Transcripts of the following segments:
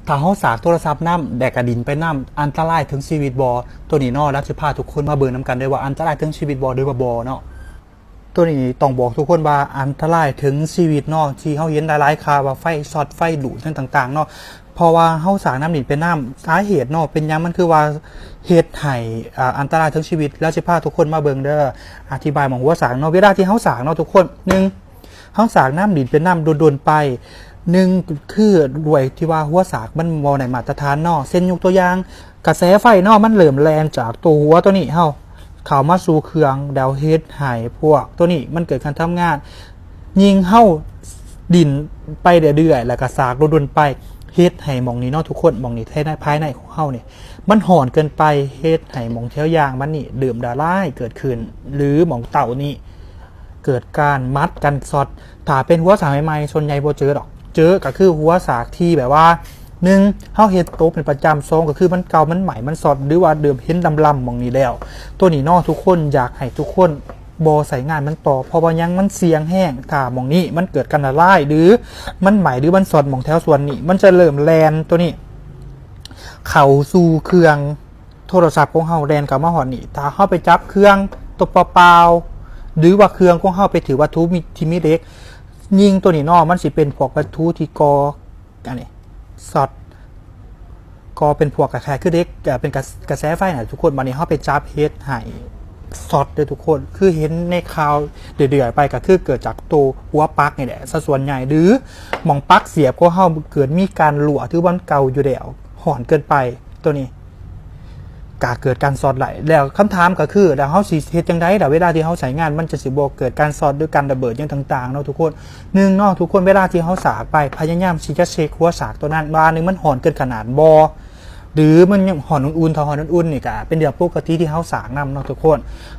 ถ้าเฮาสากโทรศัพท์น้ำแดกกระดินไปน้ำอันตรายถึงชีวิตบอตัวนี้เนาะรักสิพาทุกคนมาเบิ่งนำกันได้ว่าอันตรายถึงชีวิตบอหรือว่าบอเนาะตัวนี้ต้องบอกทุกคนว่าอันตรายถึงชีวิตเนาะที่เฮาเห็นหลายๆข่าวว่าไฟช็อตไฟดูดต่างๆเนาะเพราะว่าเฮาสากน้ำดินเป็นน้ำสาเหตุเนาะเป็นยังมันคือว่าเหตุให้อันตรายถึงชีวิตแล้วสิพาทุกคนมาเบิ่งเด้ออธิบายหม่องหัวสากเนาะเวลาที่เฮาสากเนาะทุกคน1เฮาสากน้ำดินเป็นน้ำโดนๆไปคือด้วยที่ว่าหัวสากมันบ่ในมาตรฐานเนาะเส้นยกตัวอย่างกระแสไฟเนาะมันเริ่มแรงจากตัวหัวตัวนี้เฮาเข้ามาสู่เครื่องดาวเฮ็ดให้พวกตัวนี้มันเกิดการทำงานยิงเฮาดินไปเรื่อยๆแล้วก็สากโดนๆไปเฮ็ดให้หม่องนี้เนาะทุกคนหม่องนี้ภายในของเฮาเนี่ยมันห่อนเกินไปเฮ็ดให้หม่องแถวยางมันนี่ดื่มดาร้ายเกิดขึ้นหรือหม่องเต่านี่เกิดการมัดกันสอดถ้าเป็นหัวสากใหม่ๆส่วนใหญ่บ่เจอดอกเจอก็คือหัวสากที่แบบว่า1เฮาเฮ็ดโตเป็นประจำ2ก็คือมันเก่ามันใหม่มันสอดหรือว่าเดิมเห็นลำๆหม่องนี้แล้วตัวนี้เนาะทุกคนอยากให้ทุกคนบ่ใส่งานมันต่อเพราะว่ายังมันเสียงแห้งถ้าหม่องนี้มันเกิดการละลายหรือมันใหม่หรือมันสอดหม่องแถวส่วนนี้มันจะเริ่มแลนตัวนี้เข้าสู่เครื่องโทรศัพท์ของเฮาแลนเข้ามาฮอดนี่ถ้าเฮาไปจับเครื่องตัวเปล่าๆหรือว่าเครื่องของเฮาไปถือวัตถุที่มีเล็กยิงตัวนี้เนาะมันสิเป็นพวกวัตถุที่ก่ออันนี้สอดก็เป็นพวกกระแสคือเด็กเป็นกระแสไฟนะทุกคนวันนี้เขาไปจับเฮดหายสอดเลยทุกคนคือเห็นในข่าวเดือดๆไปก็คือเกิดจากตัวหัวปลั๊กนี่แหละส่วนใหญ่หรือมองปลั๊กเสียบก็เขาเกิดมีการหลั่วที่วันเก่าอยู่แล้วห่อนเกินไปตัวนี้กาเกิดการสอดไหลแล้วคำถามก็คือแล้วเขาสิเฮ็ดจังได๋แต่เวลาที่เขาใช้งานมันจะสิบ่เกิดการสอดด้วยการระเบิดอย่างต่างๆเนาะทุกคนเนาะทุกคนเวลาที่เขาสากไปพยายามที่จะเช็คหัวสากตัวนั้นว่ามันห่อนเกินขนาดบ่หรือมันยังห่อนอุ่นๆถ้าห่อนอุ่นๆนี่ก็เป็นเรื่องปกติที่เขาสากนำเนาะทุกคน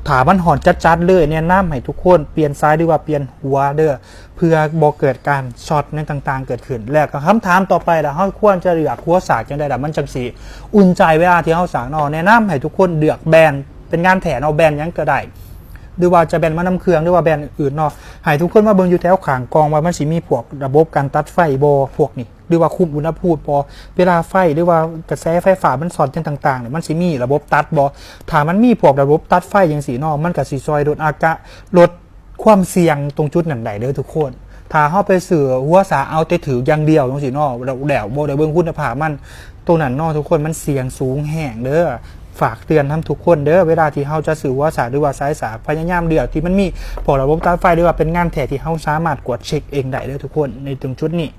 ถ้ามันห่อนจัดๆเลยเนี่ยน้ำให้ทุกคนเปลี่ยนซ้ายหรือว่าเปลี่ยนหัวเด้อเพื่อบ่เกิดการช็อตในต่างๆเกิดขึ้นแล้วก็คำถามต่อไปล่ะเฮาควรจะเลือกหัวสากจังได๋ล่ะมันจังสิอุ่นใจเวลาที่เฮาสากเนาะแนะนำให้ทุกคนเลือกแบรนด์เป็นงานแถเอาแบรนด์หยังก็ได้หรือว่าจะแบรนด์มาน้ำเครื่องหรือว่าแบรนด์อื่นเนาะให้ทุกคนมาเบิ่งอยู่แถวข้างกองว่ามันสิมีพวกระบบการตัดไฟบ่พวกนี้หรือว่าคุมอุณหภูมิบ่เวลาไฟหรือว่ากระแสไฟฟ้ามันสอดจังต่างๆเนี่ยมันสิมีระบบตัดบ่ถ้ามันมีพวกระบบตัดไฟจังซี่เนาะมันก็สิช่วยลดความเสี่ยงตรงจุดนั้นได้เด้อทุกคนถ้าเฮาไปซื้อหัวสากเอาแต่ถืออย่างเดียวจังซี่เนาะแล้วบ่ได้เบิ่งคุณภาพมันตรงนั้นเนาะทุกคนมันเสี่ยงสูงแฮงเด้อฝากเตือนทุกคนเด้อเวลาที่เฮาจะซื้อหัวสากหรือว่าสายสากพยายามเลือกที่มันมีพวกระบบตัดไฟหรือว่าเป็นงานแท้ที่เฮาสามารถกดเช็คเองได้เด้อทุกคนในตรงจุดนี้